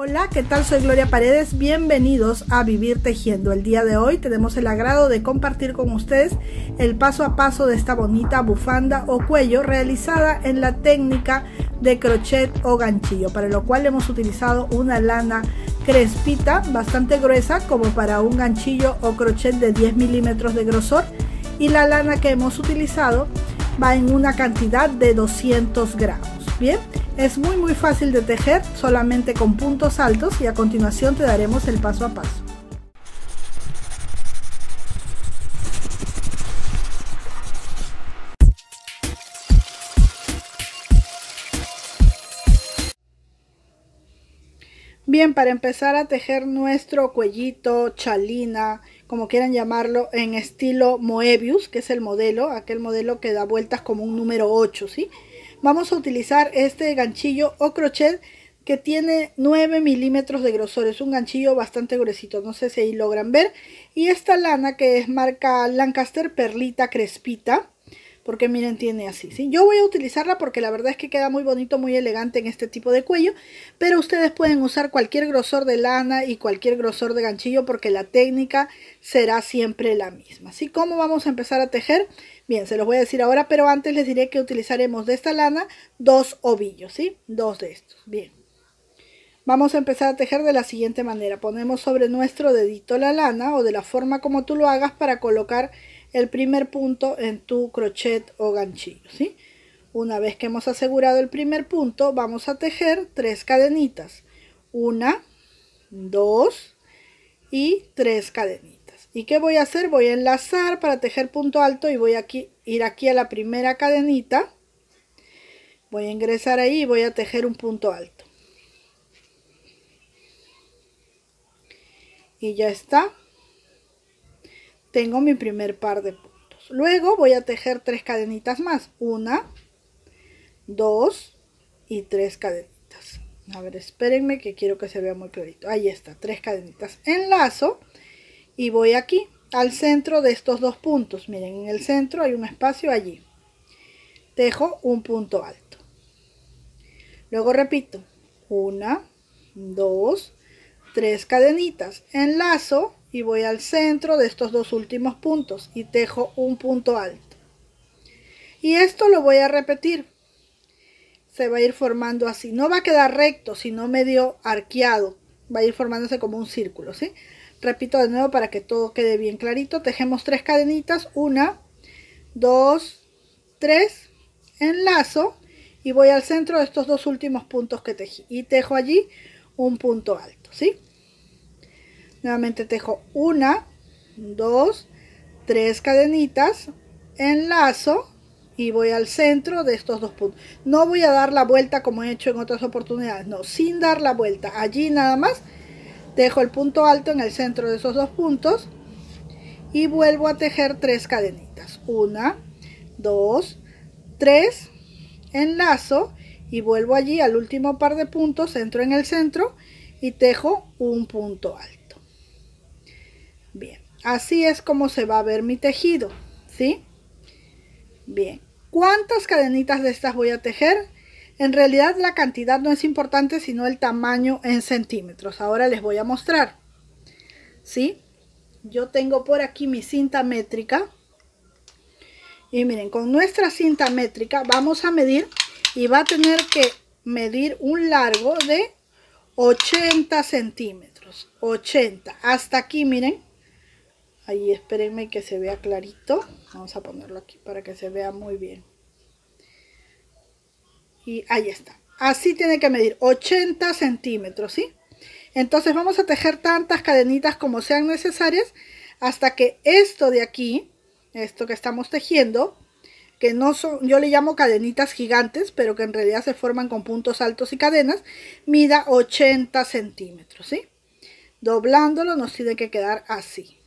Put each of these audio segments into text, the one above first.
Hola, ¿qué tal? Soy Gloria Paredes, bienvenidos a Vivir Tejiendo. El día de hoy tenemos el agrado de compartir con ustedes el paso a paso de esta bonita bufanda o cuello realizada en la técnica de crochet o ganchillo, para lo cual hemos utilizado una lana crespita bastante gruesa como para un ganchillo o crochet de 10 milímetros de grosor, y la lana que hemos utilizado va en una cantidad de 200 gramos. Bien, es muy fácil de tejer, solamente con puntos altos, y a continuación te daremos el paso a paso. Bien, para empezar a tejer nuestro cuellito, chalina, como quieran llamarlo, en estilo Moebius, que es el modelo, aquel modelo que da vueltas como un número 8, ¿sí? Vamos a utilizar este ganchillo o crochet que tiene 9 milímetros de grosor. Es un ganchillo bastante gruesito, no sé si ahí logran ver. Y esta lana que es marca Lancaster Perlita Crespita, porque miren, tiene así, ¿sí? Yo voy a utilizarla porque la verdad es que queda muy bonito, muy elegante en este tipo de cuello, pero ustedes pueden usar cualquier grosor de lana y cualquier grosor de ganchillo porque la técnica será siempre la misma, ¿sí? ¿Cómo vamos a empezar a tejer? Bien, se los voy a decir ahora, pero antes les diré que utilizaremos de esta lana 2 ovillos, ¿sí? 2 de estos. Bien. Vamos a empezar a tejer de la siguiente manera. Ponemos sobre nuestro dedito la lana, o de la forma como tú lo hagas, para colocar el primer punto en tu crochet o ganchillo, ¿sí? Una vez que hemos asegurado el primer punto, vamos a tejer 3 cadenitas. 1, 2 y 3 cadenitas. ¿Y qué voy a hacer? Voy a enlazar para tejer punto alto y voy a ir aquí a la primera cadenita. Voy a ingresar ahí y voy a tejer un punto alto. Y ya está. Tengo mi primer par de puntos. Luego voy a tejer 3 cadenitas más. 1, 2 y 3 cadenitas. A ver, espérenme que quiero que se vea muy clarito. Ahí está, 3 cadenitas. Enlazo y voy aquí al centro de estos 2 puntos. Miren, en el centro hay un espacio allí. Tejo un punto alto. Luego repito. 1, 2, 3 cadenitas. Enlazo y voy al centro de estos 2 últimos puntos y tejo un punto alto. Y esto lo voy a repetir. Se va a ir formando así. No va a quedar recto, sino medio arqueado. Va a ir formándose como un círculo, ¿sí? Repito de nuevo para que todo quede bien clarito. Tejemos 3 cadenitas. 1, 2, 3. Enlazo y voy al centro de estos 2 últimos puntos que tejí. Y tejo allí un punto alto, ¿sí? Nuevamente tejo 1, 2, 3 cadenitas, enlazo y voy al centro de estos 2 puntos. No voy a dar la vuelta como he hecho en otras oportunidades, no, sin dar la vuelta. Allí nada más dejo el punto alto en el centro de esos 2 puntos y vuelvo a tejer 3 cadenitas. 1, 2, 3, enlazo y vuelvo allí al último par de puntos, entro en el centro y tejo un punto alto. Bien, así es como se va a ver mi tejido, ¿sí? Bien, ¿cuántas cadenitas de estas voy a tejer? En realidad la cantidad no es importante, sino el tamaño en centímetros. Ahora les voy a mostrar, ¿sí? Yo tengo por aquí mi cinta métrica. Y miren, con nuestra cinta métrica vamos a medir, y va a tener que medir un largo de 80 centímetros. 80, hasta aquí, miren. Ahí espérenme que se vea clarito. Vamos a ponerlo aquí para que se vea muy bien. Y ahí está. Así tiene que medir 80 centímetros, ¿sí? Entonces vamos a tejer tantas cadenitas como sean necesarias hasta que esto de aquí, esto que estamos tejiendo, que no son, yo le llamo cadenitas gigantes, pero que en realidad se forman con puntos altos y cadenas, mida 80 centímetros, ¿sí? Doblándolo nos tiene que quedar así.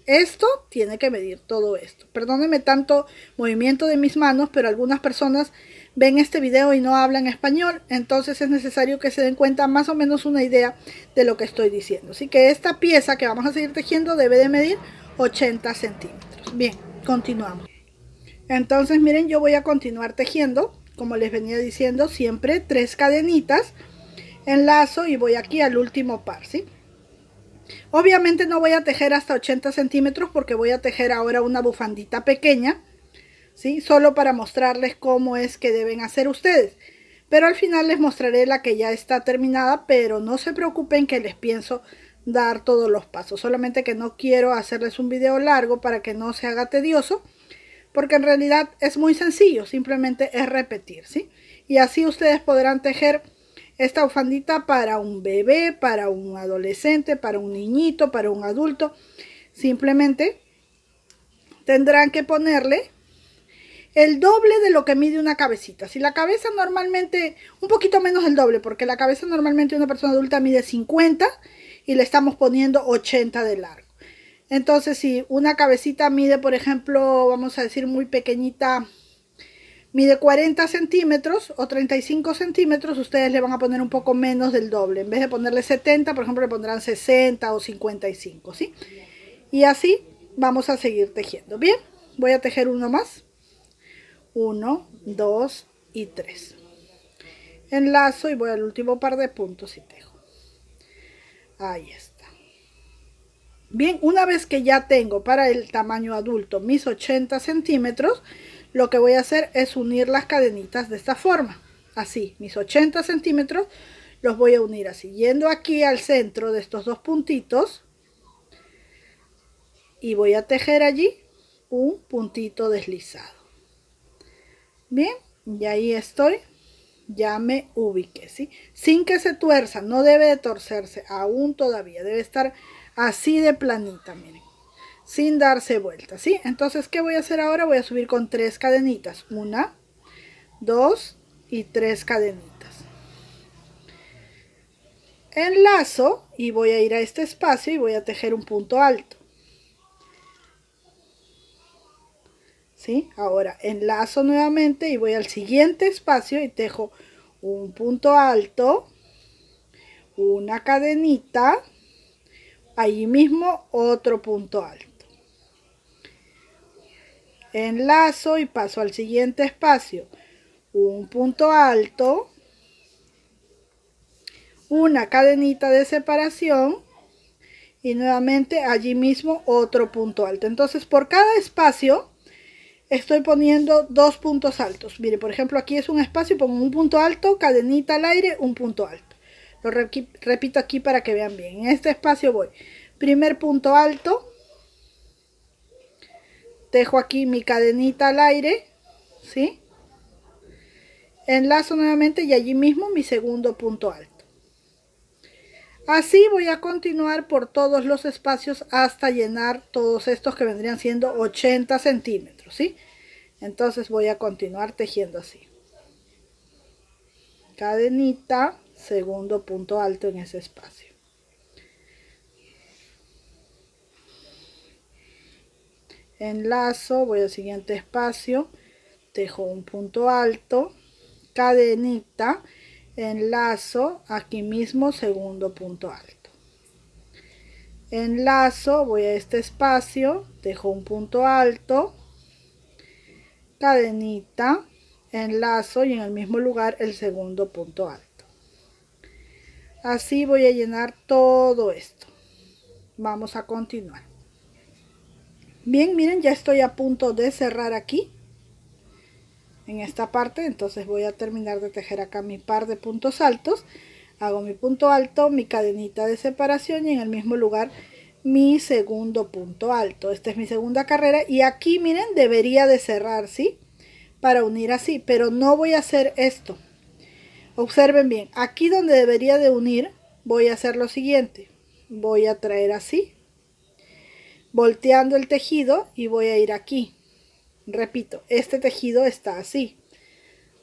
Esto tiene que medir todo esto. Perdónenme tanto movimiento de mis manos, pero algunas personas ven este video y no hablan español, entonces es necesario que se den cuenta más o menos una idea de lo que estoy diciendo. Así que esta pieza que vamos a seguir tejiendo debe de medir 80 centímetros. Bien, continuamos. Entonces miren, yo voy a continuar tejiendo, como les venía diciendo, siempre 3 cadenitas. enlazo y voy aquí al último par, ¿sí? Obviamente no voy a tejer hasta 80 centímetros porque voy a tejer ahora una bufandita pequeña, ¿sí? Solo para mostrarles cómo es que deben hacer ustedes. Pero al final les mostraré la que ya está terminada, pero no se preocupen que les pienso dar todos los pasos. Solamente que no quiero hacerles un video largo para que no se haga tedioso, porque en realidad es muy sencillo, simplemente es repetir, ¿sí? Y así ustedes podrán tejer esta bufandita para un bebé, para un adolescente, para un niñito, para un adulto. Simplemente tendrán que ponerle el doble de lo que mide una cabecita. Si la cabeza normalmente, un poquito menos del doble, porque la cabeza normalmente una persona adulta mide 50 y le estamos poniendo 80 de largo. Entonces, si una cabecita mide, por ejemplo, vamos a decir muy pequeñita, mide 40 centímetros o 35 centímetros, ustedes le van a poner un poco menos del doble. En vez de ponerle 70, por ejemplo, le pondrán 60 o 55, ¿sí? Y así vamos a seguir tejiendo. Bien, voy a tejer uno más. 1, 2 y 3. Enlazo y voy al último par de puntos y tejo. Ahí está. Bien, una vez que ya tengo para el tamaño adulto mis 80 centímetros, lo que voy a hacer es unir las cadenitas de esta forma. Así, mis 80 centímetros los voy a unir así, yendo aquí al centro de estos dos puntitos y voy a tejer allí un puntito deslizado. Bien, y ahí estoy, ya me ubiqué, ¿sí? Sin que se tuerza, no debe de torcerse aún todavía, debe estar así de planita, miren, sin darse vuelta, ¿sí? Entonces, ¿qué voy a hacer ahora? Voy a subir con 3 cadenitas, 1, 2 y 3 cadenitas. Enlazo y voy a ir a este espacio y voy a tejer un punto alto. ¿Sí? Ahora enlazo nuevamente y voy al siguiente espacio y tejo un punto alto, una cadenita, allí mismo otro punto alto. Enlazo y paso al siguiente espacio, un punto alto, una cadenita de separación y nuevamente allí mismo otro punto alto. Entonces por cada espacio estoy poniendo 2 puntos altos. Mire, por ejemplo, aquí es un espacio, pongo un punto alto, cadenita al aire, un punto alto. Lo repito aquí para que vean bien. En este espacio voy, primer punto alto, dejo aquí mi cadenita al aire, ¿sí? Enlazo nuevamente y allí mismo mi segundo punto alto. Así voy a continuar por todos los espacios hasta llenar todos estos que vendrían siendo 80 centímetros, ¿sí? Entonces voy a continuar tejiendo así. Cadenita, segundo punto alto en ese espacio. Enlazo, voy al siguiente espacio, tejo un punto alto, cadenita, enlazo, aquí mismo segundo punto alto. Enlazo, voy a este espacio, tejo un punto alto, cadenita, enlazo y en el mismo lugar el segundo punto alto. Así voy a llenar todo esto. Vamos a continuar. Bien, miren, ya estoy a punto de cerrar aquí en esta parte, entonces voy a terminar de tejer acá mi par de puntos altos. Hago mi punto alto, mi cadenita de separación y en el mismo lugar mi segundo punto alto. Esta es mi segunda carrera y aquí miren debería de cerrar, ¿sí? Para unir así, pero no voy a hacer esto. Observen bien, aquí donde debería de unir voy a hacer lo siguiente. Voy a traer así, volteando el tejido y voy a ir aquí. Repito, este tejido está así.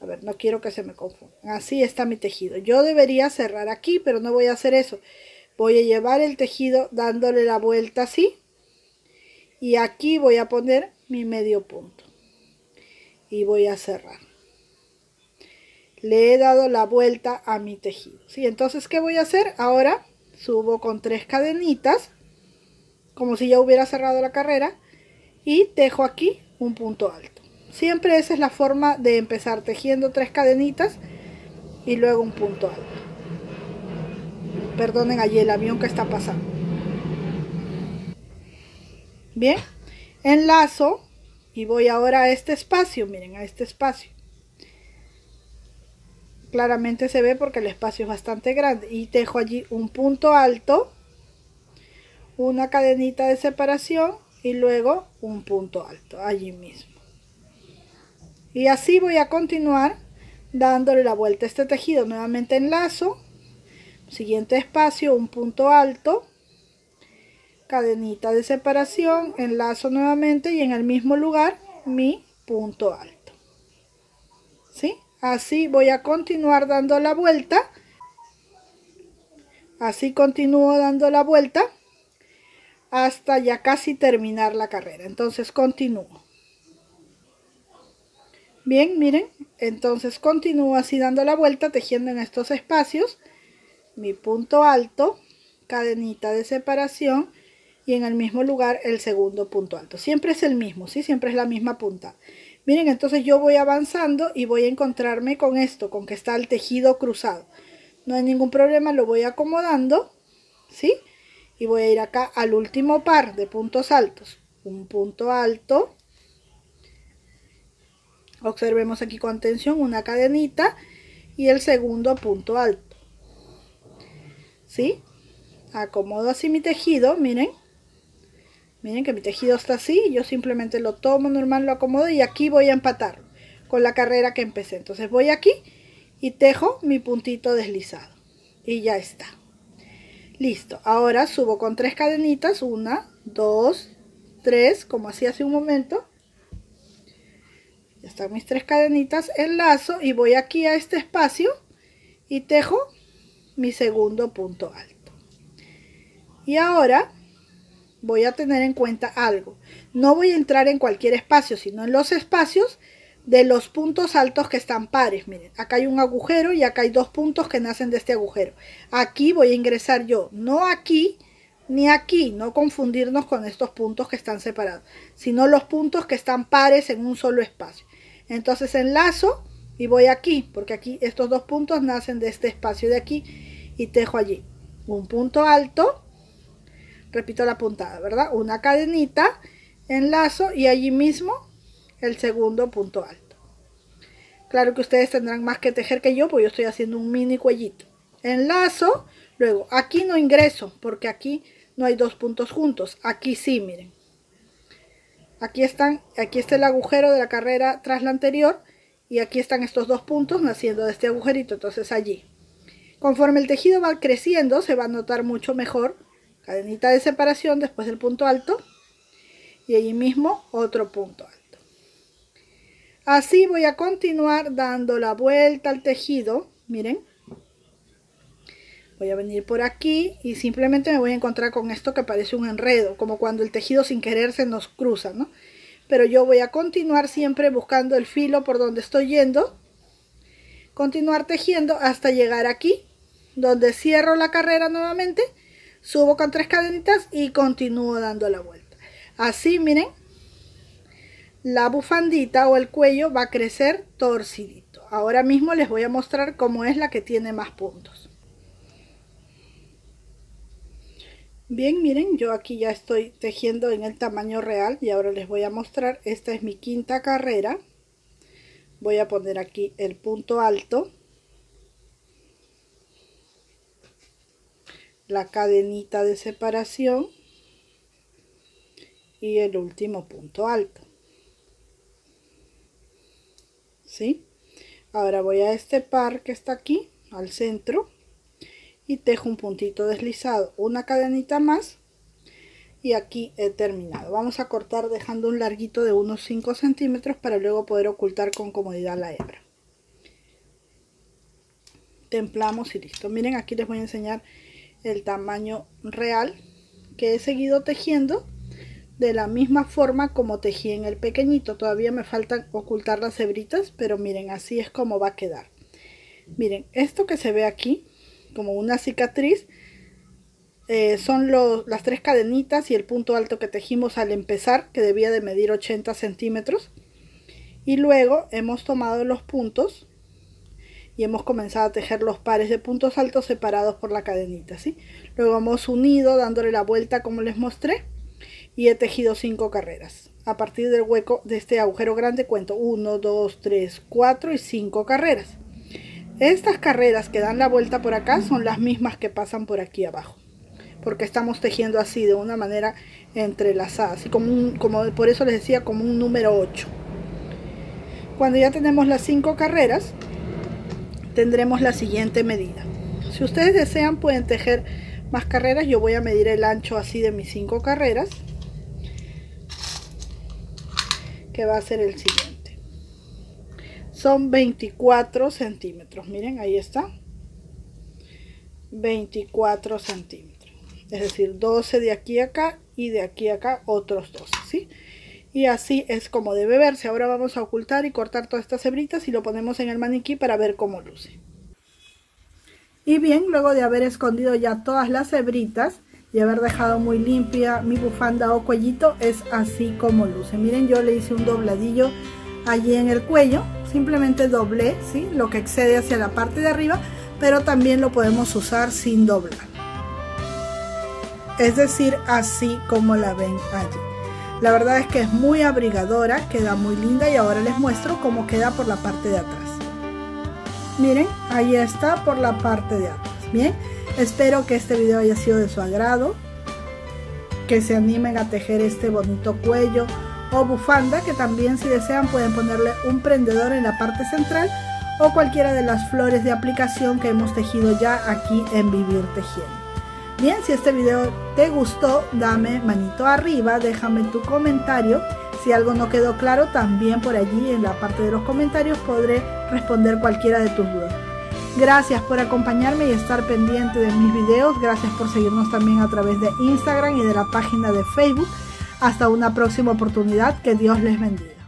A ver, no quiero que se me confunda. Así está mi tejido. Yo debería cerrar aquí, pero no voy a hacer eso. Voy a llevar el tejido dándole la vuelta así. Y aquí voy a poner mi medio punto. Y voy a cerrar. Le he dado la vuelta a mi tejido. ¿Sí? Entonces, ¿qué voy a hacer? Ahora subo con 3 cadenitas. Como si ya hubiera cerrado la carrera. Y tejo aquí un punto alto. Siempre esa es la forma de empezar, tejiendo 3 cadenitas y luego un punto alto. Perdonen allí el avión que está pasando. Bien, enlazo y voy ahora a este espacio, miren, a este espacio. Claramente se ve porque el espacio es bastante grande y tejo allí un punto alto, una cadenita de separación y luego un punto alto allí mismo. Y así voy a continuar dándole la vuelta a este tejido. Nuevamente enlazo, siguiente espacio, un punto alto, cadenita de separación, enlazo nuevamente y en el mismo lugar mi punto alto. ¿Sí? Así voy a continuar dando la vuelta. Así continúo dando la vuelta hasta ya casi terminar la carrera. Entonces continúo. Bien, miren, entonces continúo así dando la vuelta, tejiendo en estos espacios mi punto alto, cadenita de separación y en el mismo lugar el segundo punto alto. Siempre es el mismo, ¿sí? Siempre es la misma punta. Miren, entonces yo voy avanzando y voy a encontrarme con esto, con que está el tejido cruzado. No hay ningún problema, lo voy acomodando, ¿sí? Y voy a ir acá al último par de puntos altos. Un punto alto. Observemos aquí con atención una cadenita y el segundo punto alto. ¿Sí? Acomodo así mi tejido, miren. Miren que mi tejido está así, yo simplemente lo tomo normal, lo acomodo y aquí voy a empatar con la carrera que empecé. Entonces voy aquí y tejo mi puntito deslizado y ya está. Listo, ahora subo con 3 cadenitas, 1, 2, 3, como hacía hace un momento. Ya están mis 3 cadenitas, enlazo y voy aquí a este espacio y tejo mi segundo punto alto. Y ahora voy a tener en cuenta algo. No voy a entrar en cualquier espacio, sino en los espacios de los puntos altos que están pares. Miren, acá hay un agujero y acá hay 2 puntos que nacen de este agujero. Aquí voy a ingresar yo, no aquí ni aquí, no confundirnos con estos puntos que están separados, sino los puntos que están pares en un solo espacio. Entonces enlazo y voy aquí, porque aquí estos 2 puntos nacen de este espacio de aquí y tejo allí un punto alto. Repito la puntada, ¿verdad? Una cadenita, enlazo y allí mismo el segundo punto alto. Claro que ustedes tendrán más que tejer que yo, porque yo estoy haciendo un mini cuellito. Enlazo, luego aquí no ingreso, porque aquí no hay 2 puntos juntos. Aquí sí, miren. Aquí está el agujero de la carrera tras la anterior y aquí están estos 2 puntos naciendo de este agujerito, entonces allí. Conforme el tejido va creciendo, se va a notar mucho mejor. Cadenita de separación después del punto alto y allí mismo otro punto alto. Así voy a continuar dando la vuelta al tejido. Miren, voy a venir por aquí y simplemente me voy a encontrar con esto que parece un enredo, como cuando el tejido sin querer se nos cruza, ¿no? Pero yo voy a continuar siempre buscando el filo por donde estoy yendo, continuar tejiendo hasta llegar aquí, donde cierro la carrera nuevamente. Subo con 3 cadenitas y continúo dando la vuelta. Así, miren, la bufandita o el cuello va a crecer torcidito. Ahora mismo les voy a mostrar cómo es la que tiene más puntos. Bien, miren, yo aquí ya estoy tejiendo en el tamaño real y ahora les voy a mostrar. Esta es mi quinta carrera. Voy a poner aquí el punto alto, la cadenita de separación y el último punto alto. ¿Sí? Ahora voy a este par que está aquí al centro y tejo un puntito deslizado, una cadenita más y aquí he terminado. Vamos a cortar dejando un larguito de unos 5 centímetros para luego poder ocultar con comodidad la hebra. Templamos y listo. Miren, aquí les voy a enseñar el tamaño real que he seguido tejiendo de la misma forma como tejí en el pequeñito. Todavía me faltan ocultar las hebritas, pero miren, así es como va a quedar. Miren, esto que se ve aquí como una cicatriz son las 3 cadenitas y el punto alto que tejimos al empezar, que debía de medir 80 centímetros, y luego hemos tomado los puntos y hemos comenzado a tejer los pares de puntos altos separados por la cadenita, ¿sí? Luego hemos unido dándole la vuelta como les mostré y he tejido 5 carreras. A partir del hueco de este agujero grande cuento 1, 2, 3, 4 y 5 carreras. Estas carreras que dan la vuelta por acá son las mismas que pasan por aquí abajo, porque estamos tejiendo así de una manera entrelazada, así como por eso les decía, como un número 8. Cuando ya tenemos las 5 carreras, tendremos la siguiente medida. Si ustedes desean pueden tejer más carreras. Yo voy a medir el ancho así de mis 5 carreras, que va a ser el siguiente. Son 24 centímetros, miren, ahí está, 24 centímetros, es decir, 12 de aquí a acá y de aquí a acá otros 12, ¿sí? Y así es como debe verse. Ahora vamos a ocultar y cortar todas estas hebritas y lo ponemos en el maniquí para ver cómo luce. Y bien, luego de haber escondido ya todas las hebritas y haber dejado muy limpia mi bufanda o cuellito, es así como luce. Miren, yo le hice un dobladillo allí en el cuello, simplemente doblé, ¿sí?, lo que excede hacia la parte de arriba, pero también lo podemos usar sin doblar, es decir, así como la ven allí. La verdad es que es muy abrigadora, queda muy linda, y ahora les muestro cómo queda por la parte de atrás. Miren, ahí está por la parte de atrás. Bien, espero que este video haya sido de su agrado, que se animen a tejer este bonito cuello o bufanda, que también, si desean, pueden ponerle un prendedor en la parte central o cualquiera de las flores de aplicación que hemos tejido ya aquí en Vivir Tejiendo. Bien, si este video te gustó, dame manito arriba, déjame tu comentario. Si algo no quedó claro, también por allí en la parte de los comentarios podré responder cualquiera de tus dudas. Gracias por acompañarme y estar pendiente de mis videos. Gracias por seguirnos también a través de Instagram y de la página de Facebook. Hasta una próxima oportunidad. Que Dios les bendiga.